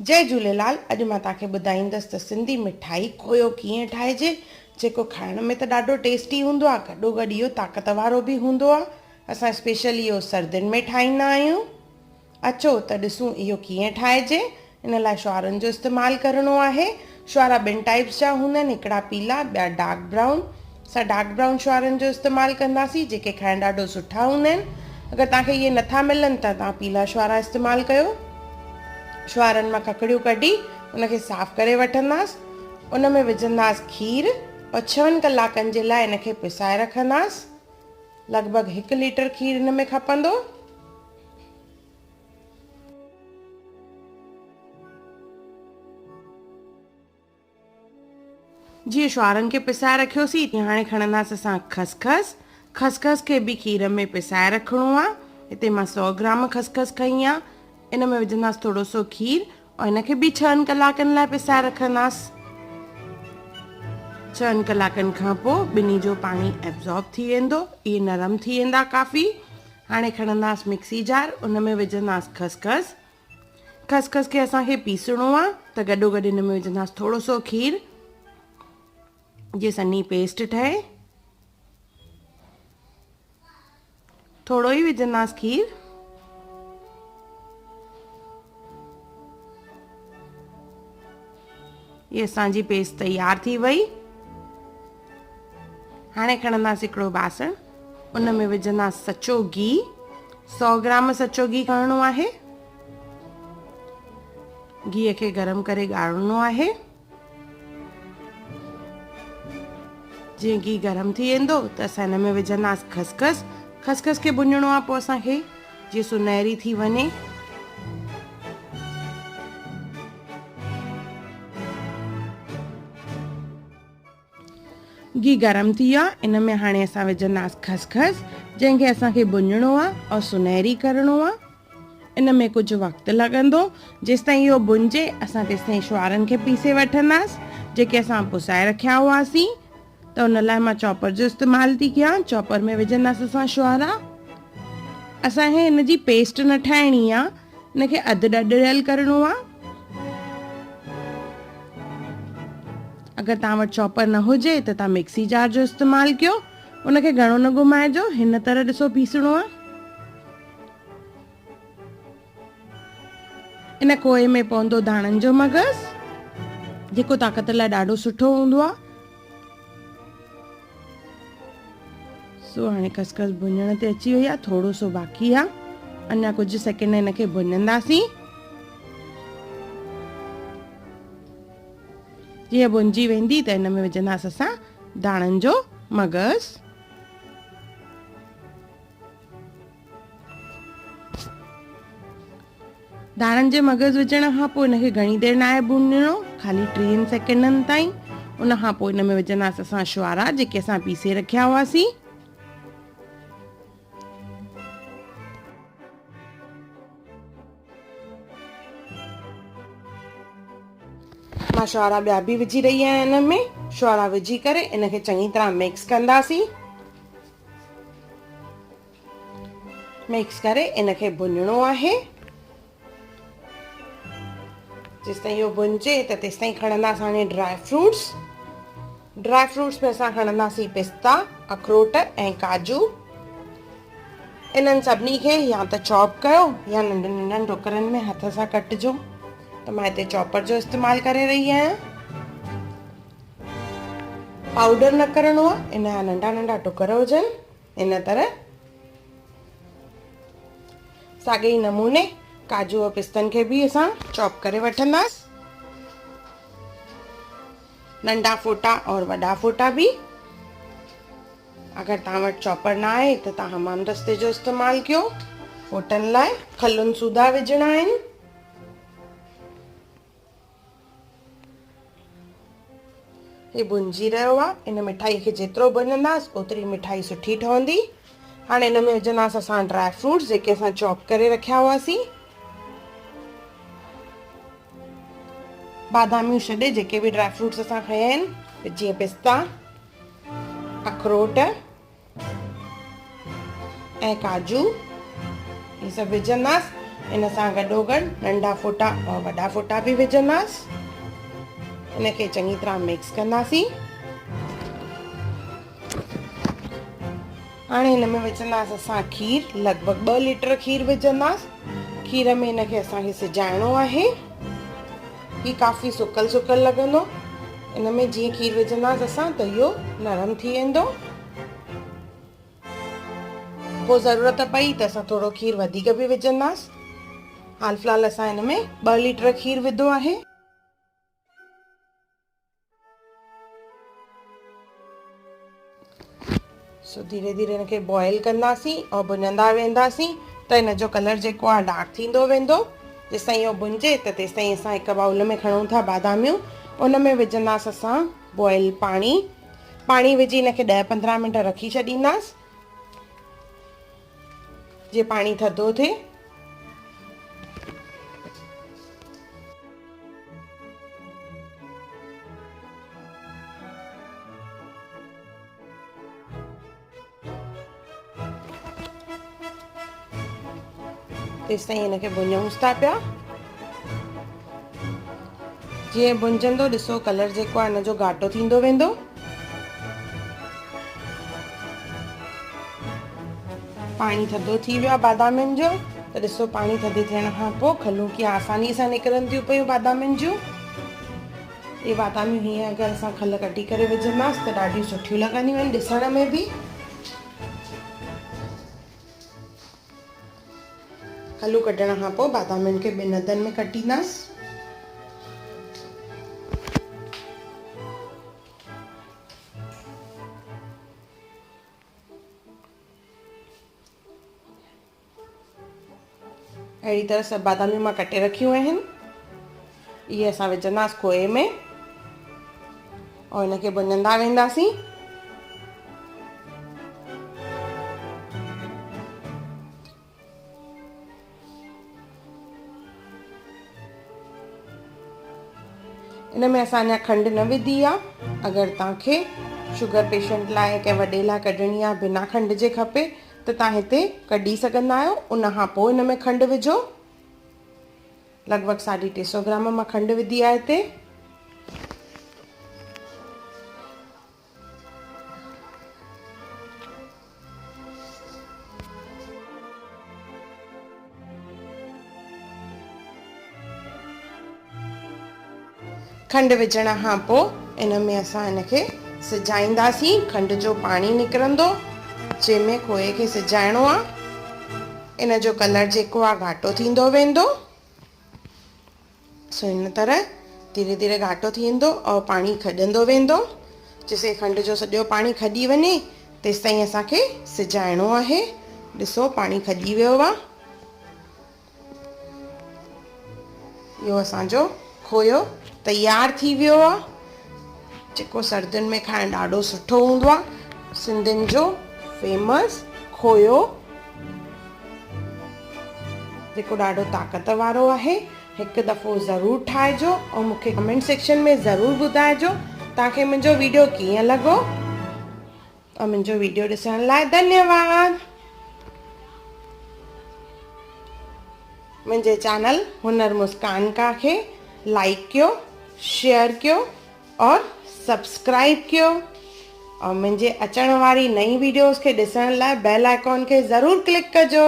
जय झूलेलाल। अॼु मां तव्हांखे ॿुधाईंदसि त सिंधी मिठाई खोयो कीअं ठाहिजे, जेको खाइण में त ॾाढो टेस्टी हूंदो आहे, गॾोगॾु इहो ताक़त वारो बि हूंदो आहे। असां स्पेशली इहो सर्दियुनि में ठाहींदा आहियूं। अचो त ॾिसूं इहो कीअं ठाहिजे। इन लाइ शुआरनि जो इस्तेमालु करिणो आहे। शुआरा ॿिनि टाइप्स जा हूंदा आहिनि, हिकिड़ा पीला, ॿिया डार्क ब्राउन। असां डार्क ब्राउन शुआरनि जो इस्तेमालु कंदासीं, जेके खाइण ॾाढो सुठा हूंदा आहिनि। अगरि तव्हांखे इहे नथा मिलनि त तव्हां पीला शुआरा इस्तेमालु कयो। शुआरनि मां ककड़ियूं कढी उनखे साफ़ करे वठंदासीं। उन में विझंदासीं खीर और 6 कलाकनि जे लाइ इनखे पिसाए रखंदासीं। लॻभॻि 1 लीटर खीर इन में खपंदो। जीअं शुआरनि खे पिसाए रखियोसीं, तीअं हाणे खणंदासीं असां खसखस। खसखस खे बि खीर में पिसाए रखिणो आहे। हिते मां 100 ग्राम खसखस खई आहे। इन में विझंदासीं थोरो सो खीर और इनखे बि 6 कलाकनि लाइ पिसाए रखंदासीं। 6 कलाकनि खां पोइ ॿिन्ही जो पाणी एब्ज़ॉर्ब थी वेंदो, इहे नरम थी वेंदा काफ़ी। हाणे खणंदासीं मिक्सी जार, उन में विझंदासीं खसखस। खसखस खे असांखे पीसणो आहे, त गॾोगॾु इन में विझंदासीं थोरो सो खीर, जीअं सन्ही पेस्ट ठहे। थोरो ई विझंदासीं खीर। ये असांजी पेस्ट तैयार थी वई। हाणे खणंदासीं हिकिड़ो बासण, उन में विझंदासीं सचो घी। 100 ग्राम सचो घी खणणो आहे। घीअ खे गरम करे ॻारणो आहे। जीअं घी गरम थी वेंदो त असां हिन में विझंदासीं खसखस। खसखस खे भुञणो आहे पोइ असांखे, जीअं सुनहरी थी वञे। घी गरम थी वियो आहे, इन में हाणे असां विझंदासीं खसखस, जंहिंखे असांखे भुञणो आहे और सुनहरी करिणो आहे। इन में कुझु वक़्तु लॻंदो। जेसिताईं इहो भुञिजे असां तेसिताईं शुआरनि खे पीसे वठंदासीं, जेके असां पुसाए रखिया हुआसीं। त उन लाइ मां चॉपर जो इस्तेमालु थी कयां। चॉपर में विझंदासीं असां शुआरा। असांखे हिन जी पेस्ट न ठाहिणी आहे, हिनखे अधु ॾॾियल करिणो आहे। अगरि तव्हां वटि चॉपर न हुजे त तव्हां मिक्सी जार जो इस्तेमालु कयो। उनखे घणो न घुमाइजो, हिन तरह ॾिसो पीसणो आहे। इन कोए में पवंदो धाणनि जो मगज़, जेको ताक़त लाइ ॾाढो सुठो हूंदो आहे। सो हाणे खसखस भुञण ते अची वई आहे, थोरो सो बाक़ी आहे। अञा कुझु सेकेंड हिनखे भुञंदासीं। जीअं भुंजी वेंदी त हिन में विझंदासीं असां धाणनि जो मगज़। धाणनि जे मगज़ विझण खां पोइ हिनखे घणी देरि न आहे भुञणो, ख़ाली 3 सेकेंडनि ताईं। उन खां पोइ हिन में विझंदासीं असां शुआरा, जेके असां पीसे रखिया हुआसीं। मां शुआरा ॿिया बि विझी रही आहियां हिन में। शुआरा विझी करे इनखे चङी तरह मिक्स कंदासीं। मिक्स करे इनखे भुञणो आहे। जेसिताईं इहो भुञिजे त तेसिताईं खणंदासीं हाणे ड्राई फ्रूट्स। ड्राई फ्रूट्स में असां खणंदासीं पिस्ता, अखरोट ऐं काजू। इन्हनि सभिनी खे या त चॉप कयो या नंढनि नंढनि टुकरनि में हथ सां कटिजो। त मां हिते चॉपर जो इस्तेमालु करे रही आहियां। पाउडर न करिणो आहे, इन जा नंढा नंढा टुकर हुजनि। इन तरह साॻे ई नमूने काजू और पिस्तनि खे बि असां चॉप करे वठंदासीं। नंढा फोटा और वॾा फोटा बि। अगरि तव्हां वटि चॉपर न आहे त तव्हां हमामदस्ते जो इस्तेमालु कयो। फोटनि लाइ खलुनि सूधा विझणा आहिनि। हे भुंजी रहियो आहे। इन मिठाई खे जेतिरो भुञंदासीं ओतिरी मिठाई सुठी ठहंदी। हाणे इन में विझंदासीं असां ड्राई फ्रूट्स, जेके असां चॉप करे रखिया हुआसीं। बादामियूं छॾे जेके बि ड्राई फ्रूट्स असां खया आहिनि, जीअं पिस्ता, अखरोट ऐं काजू, ये सभु विझंदासीं। इन सां गॾोगॾु नंढा फ़ोटा और वॾा फ़ोटा बि विझंदासीं। इनखे चङी तरह मिक्स कंदासीं। हाणे हिन में विझंदासीं असां खीर, लॻभॻि 2 लीटर खीर विझंदासीं। खीर में हिनखे असांखे सिजाइणो आहे। ही काफ़ी सुकल सुकल लॻंदो। इन में जीअं खीर विझंदासीं असां त इहो नरम थी वेंदो। पोइ ज़रूरत पई त असां थोरो खीर वधीक बि विझंदासीं। हाल फ़िलहाल असां हिन में 2 लीटर खीर विधो आहे। सो धीरे धीरे हिनखे बॉइल कंदासीं और भुञंदा वेंदासीं त हिन जो कलर जेको आहे डार्क थींदो वेंदो। जेसिताईं इहो भुञिजे त तेसिताईं असां हिकु बाउल में खणूं था बादामियूं। उन में विझंदासीं असां बॉइल पाणी विझी हिनखे 10-15 मिंट रखी छॾींदासीं जीअं पाणी थधो थिए। तेसिताईं हिनखे भुञूंसि था पिया। जीअं भुंजंदो ॾिसो कलर जेको आहे हिन जो घाटो थींदो वेंदो। पाणी थधो थी वियो आहे बादामियुनि जो त ॾिसो पाणी थधे थियण खां पोइ खलूं कीअं आसानी सां निकिरनि थियूं पियूं बादामियुनि जूं। इहे बादामियूं हीअं अगरि असां खल कढी करे विझंदासीं त ॾाढियूं सुठियूं लॻंदियूं आहिनि ॾिसण में बि। खलूं कढण खां पोइ बादामियुनि खे 2 हथनि में कटींदासीं। अहिड़ी तरह सभु बादामियूं मां कटे रखियूं आहिनि। इहे असां विझंदासीं खोए में और हिनखे भुञंदा वेंदासीं। इन में असां अञा खंडु न विधी आहे। अगरि तव्हांखे शुगर पेशेंट लाइ कंहिं वॾे लाइ कढणी आहे बिना खंड जे खपे त तव्हां हिते कढी सघंदा आहियो। उन खां पोइ हिन में खंडु विझो। लॻभॻि 350 ग्राम मां खंडु विधी आहे हिते। खंडु विझण खां पोइ इन में असां हिनखे सिजाईंदासीं। खंड जो पाणी निकिरंदो जंहिंमें खोए खे सिजाइणो आहे। इन जो कलर जेको आहे घाटो थींदो वेंदो। सो इन तरह धीरे धीरे घाटो थींदो और पाणी खॼंदो वेंदो। जेसिताईं खंड जो सॼो पाणी खॼी वञे तेसिताईं असांखे सिजाइणो आहे। ॾिसो पाणी खॼी वियो आहे। इहो असांजो खोयो तयार थी वियो आहे जेको सर्दियुनि में खाइण ॾाढो सुठो हूंदो आहे। सिंधियुनि जो फेमस खोयो जेको ॾाढो ताक़त वारो आहे। हिकु दफ़ो ज़रूरु ठाहिजो ऐं मूंखे कमेंट सेक्शन में ज़रूरु ॿुधाइजो तव्हांखे मुंहिंजो वीडियो कीअं लॻो। और मुंहिंजो वीडियो ॾिसण लाइ धन्यवाद। मुंहिंजे चैनल हुनर मुस्कान का खे लाइक कयो, शेयर कयो और सब्सक्राइब कयो। और मुंहिंजे अचण वारी नई वीडियोस खे ॾिसण लाइ बेल आइकॉन खे ज़रूरु क्लिक कजो।